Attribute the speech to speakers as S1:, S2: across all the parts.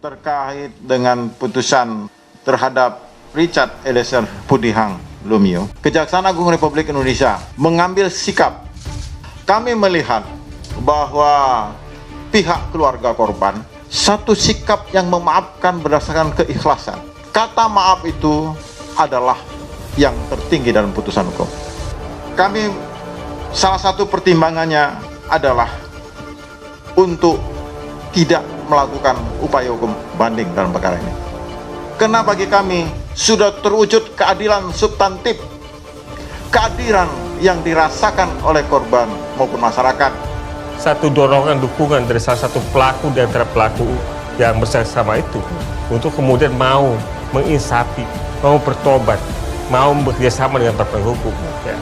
S1: terkait dengan putusan terhadap Richard Eliezer Pudihang Lumiu, Kejaksaan Agung Republik Indonesia mengambil sikap. Kami melihat bahwa pihak keluarga korban satu sikap yang memaafkan berdasarkan keikhlasan. Kata maaf itu adalah yang tertinggi dalam putusan hukum. Kami salah satu pertimbangannya adalah untuk tidak melakukan upaya hukum banding dalam perkara ini. Karena bagi kami sudah terwujud keadilan substantif, keadilan yang dirasakan oleh korban maupun masyarakat.
S2: Satu dorongan dukungan dari salah satu pelaku di antara pelaku yang bersama itu untuk kemudian mau menginsafi, mau bertobat, mau bekerjasama dengan partai hukum. Ya.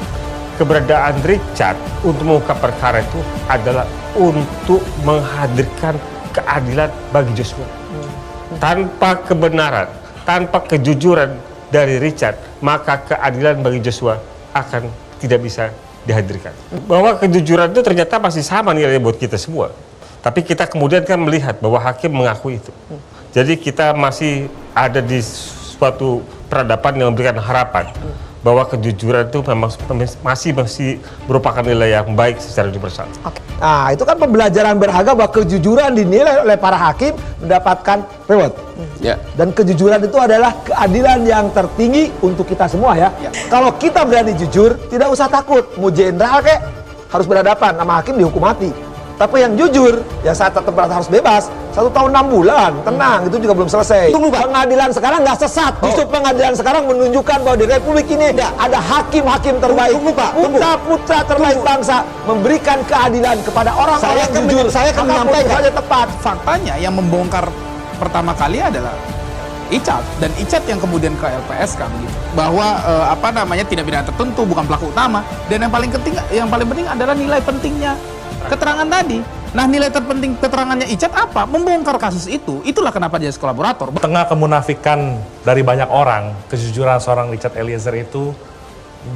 S2: Keberadaan Richard untuk mengungkap perkara itu adalah untuk menghadirkan keadilan bagi Joshua. Tanpa kebenaran, tanpa kejujuran dari Richard, maka keadilan bagi Joshua akan tidak bisa dihadirkan. Bahwa kejujuran itu ternyata masih sama nilainya buat kita semua. Tapi kita kemudian kan melihat bahwa hakim mengakui itu. Jadi kita masih ada di suatu peradaban yang memberikan harapan bahwa kejujuran itu memang masih merupakan nilai yang baik secara universal.
S3: Oke. Nah, itu kan pembelajaran berharga bahwa kejujuran dinilai oleh para hakim mendapatkan reward.
S4: Ya.
S3: Dan kejujuran itu adalah keadilan yang tertinggi untuk kita semua ya. Kalau kita berani jujur, tidak usah takut. Mau jenderal kek, harus berhadapan sama hakim dihukum mati. Tapi yang jujur, ya saat tetap harus bebas. 1 tahun 6 bulan, tenang, itu juga belum selesai.
S5: Tunggu, Pak.
S3: Pengadilan sekarang nggak sesat. Justru pengadilan sekarang menunjukkan bahwa di Republik ini ada hakim-hakim terbaik.
S5: Tunggu, Pak.
S3: Putra-putra terbaik bangsa memberikan keadilan kepada orang-orang yang jujur.
S5: Saya akan
S3: Maka
S5: menyampaikan
S3: putusannya tepat.
S4: Faktanya yang membongkar pertama kali adalah Icat, dan Icat yang kemudian ke LPSK begitu. Bahwa tidak pidana tertentu, bukan pelaku utama, dan yang paling penting adalah nilai pentingnya keterangan tadi. Nah, nilai terpenting keterangannya Icat apa? Membongkar kasus itu. Itulah kenapa dia kolaborator.
S6: Tengah kemunafikan dari banyak orang, kejujuran seorang Richard Eliezer itu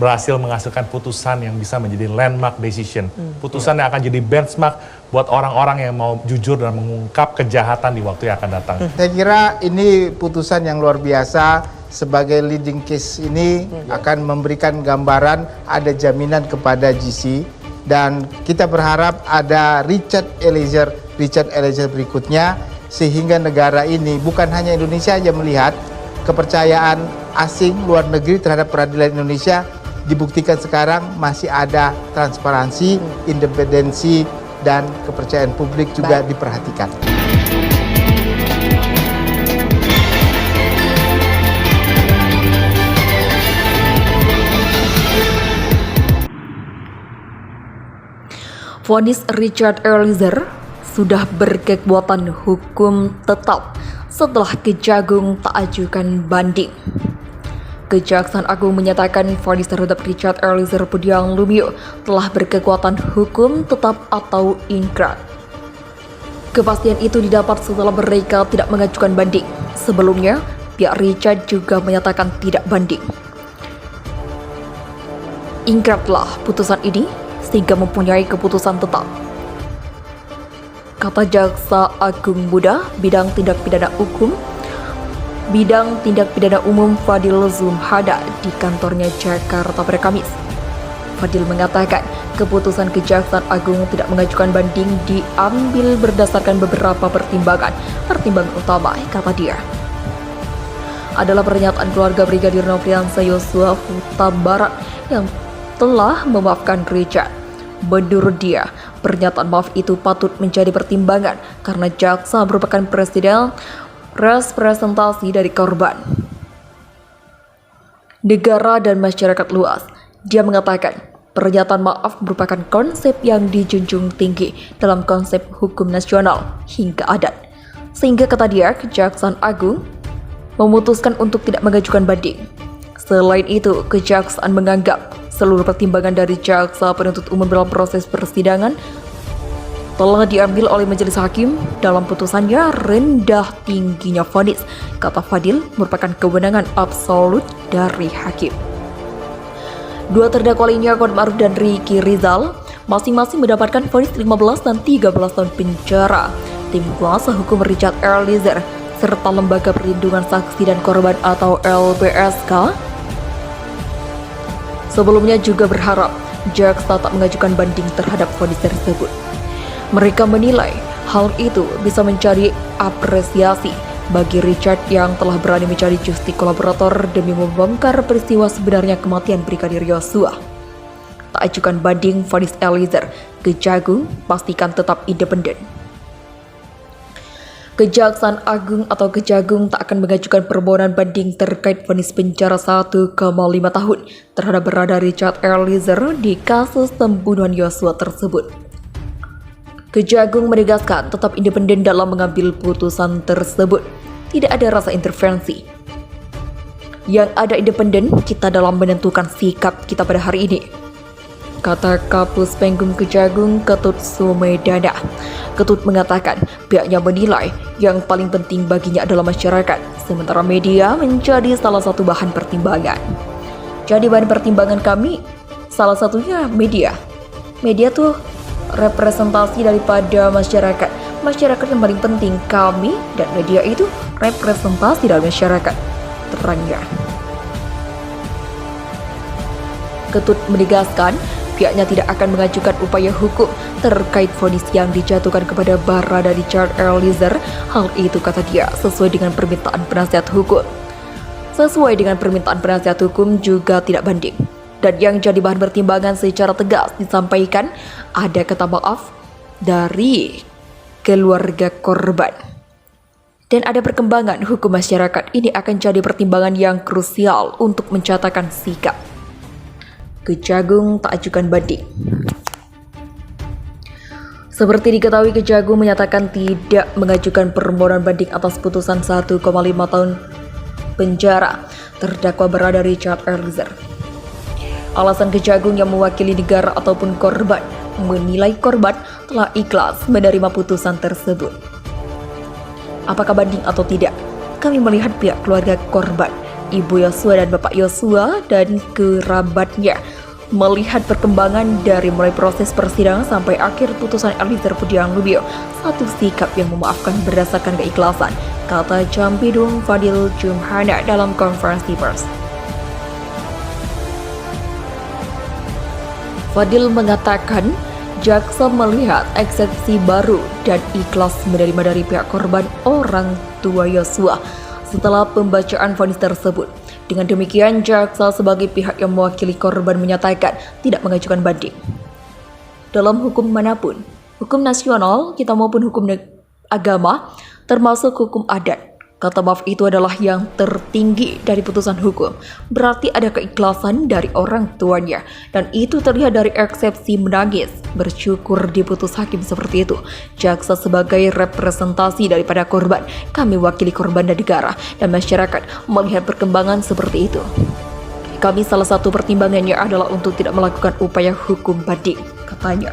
S6: berhasil menghasilkan putusan yang bisa menjadi landmark decision. Putusan yang akan jadi benchmark buat orang-orang yang mau jujur dan mengungkap kejahatan di waktu yang akan datang.
S7: Saya kira ini putusan yang luar biasa. Sebagai leading case ini akan memberikan gambaran, ada jaminan kepada GC. Dan kita berharap ada Richard Eliezer berikutnya, sehingga negara ini, bukan hanya Indonesia aja melihat, kepercayaan asing luar negeri terhadap peradilan Indonesia dibuktikan sekarang masih ada transparansi, independensi, dan kepercayaan publik juga diperhatikan.
S8: Vonis Richard Eliezer sudah berkekuatan hukum tetap setelah Kejagung tak ajukan banding. Kejaksaan Agung menyatakan vonis terhadap Richard Eliezer Pudihang Lumiu telah berkekuatan hukum tetap atau ingkrah. Kepastian itu didapat setelah mereka tidak mengajukan banding. Sebelumnya, pihak Richard juga menyatakan tidak banding. Ingkrahlah putusan ini sehingga mempunyai keputusan tetap. Kata Jaksa Agung Muda Bidang Tindak Pidana Umum Fadil Zumhada di kantornya Jakarta pada Kamis. Fadil mengatakan keputusan Kejaksaan Agung tidak mengajukan banding diambil berdasarkan beberapa pertimbangan. Pertimbangan utama, kata dia, adalah pernyataan keluarga Brigadir Nofriansah Yosua Huta Barat yang telah memaafkan Richard. Menurut dia, pernyataan maaf itu patut menjadi pertimbangan karena jaksa merupakan representasi dari korban, negara dan masyarakat luas. Dia mengatakan pernyataan maaf merupakan konsep yang dijunjung tinggi dalam konsep hukum nasional hingga adat. Sehingga kata dia, Kejaksaan Agung memutuskan untuk tidak mengajukan banding. Selain itu, Kejaksaan menganggap seluruh pertimbangan dari jaksa penuntut umum dalam proses persidangan telah diambil oleh majelis hakim dalam putusannya. Rendah tingginya vonis, kata Fadil, merupakan kewenangan absolut dari hakim. Dua terdakwa lainnya, Kuatmaruf dan Ricky Rizal, masing-masing mendapatkan vonis 15 dan 13 tahun penjara. Tim kuasa hukum Richard Eliezer serta Lembaga Perlindungan Saksi dan Korban atau LPSK sebelumnya juga berharap jaksa tak mengajukan banding terhadap vonis tersebut. Mereka menilai hal itu bisa mencari apresiasi bagi Richard yang telah berani mencari justice kolaborator demi membongkar peristiwa sebenarnya kematian Brigadir Yosua. Tak ajukan banding vonis Eliezer, Kejagung pastikan tetap independen. Kejaksaan Agung atau Kejagung tak akan mengajukan permohonan banding terkait vonis penjara 1,5 tahun terhadap Barada Richard Eliezer di kasus pembunuhan Yosua tersebut. Kejagung menegaskan tetap independen dalam mengambil putusan tersebut. Tidak ada rasa intervensi. Yang ada independen kita dalam menentukan sikap kita pada hari ini, kata Kapus Penkum Kejagung Ketut Sumedana. Ketut mengatakan pihaknya menilai yang paling penting baginya adalah masyarakat, sementara media menjadi salah satu bahan pertimbangan. Jadi bahan pertimbangan kami salah satunya media. Media tuh representasi daripada masyarakat. Masyarakat yang paling penting, kami dan media itu representasi dari masyarakat, terangnya. Ketut menegaskan pihaknya tidak akan mengajukan upaya hukum terkait vonis yang dijatuhkan kepada Barada Richard Eliezer. Hal itu, kata dia, sesuai dengan permintaan penasihat hukum. Sesuai dengan permintaan penasihat hukum juga tidak banding. Dan yang jadi bahan pertimbangan secara tegas disampaikan ada kata maaf dari keluarga korban. Dan ada perkembangan hukum masyarakat. Ini akan jadi pertimbangan yang krusial untuk mencatatkan sikap. Kejagung tak ajukan banding. Seperti diketahui, Kejagung menyatakan tidak mengajukan permohonan banding atas putusan 1,5 tahun penjara terdakwa Barada Richard Eliezer. Alasan Kejagung yang mewakili negara ataupun korban menilai korban telah ikhlas menerima putusan tersebut. Apakah banding atau tidak? Kami melihat pihak keluarga korban, Ibu Yosua dan Bapak Yosua dan kerabatnya, melihat perkembangan dari mulai proses persidangan sampai akhir putusan Eliezer Pudiang Lumiu, satu sikap yang memaafkan berdasarkan keikhlasan, kata Jampidum Fadil Jumhana dalam konferensi pers. Fadil mengatakan jaksa melihat eksepsi baru dan ikhlas menerima dari pihak korban orang tua Yosua setelah pembacaan vonis tersebut. Dengan demikian, jaksa sebagai pihak yang mewakili korban menyatakan tidak mengajukan banding. Dalam hukum manapun, hukum nasional kita maupun hukum agama, termasuk hukum adat, kata maaf itu adalah yang tertinggi dari putusan hukum. Berarti ada keikhlasan dari orang tuanya, dan itu terlihat dari eksepsi menangis, bersyukur diputus hakim seperti itu. Jaksa sebagai representasi daripada korban, kami wakili korban dan negara dan masyarakat melihat perkembangan seperti itu. Kami salah satu pertimbangannya adalah untuk tidak melakukan upaya hukum banding, katanya.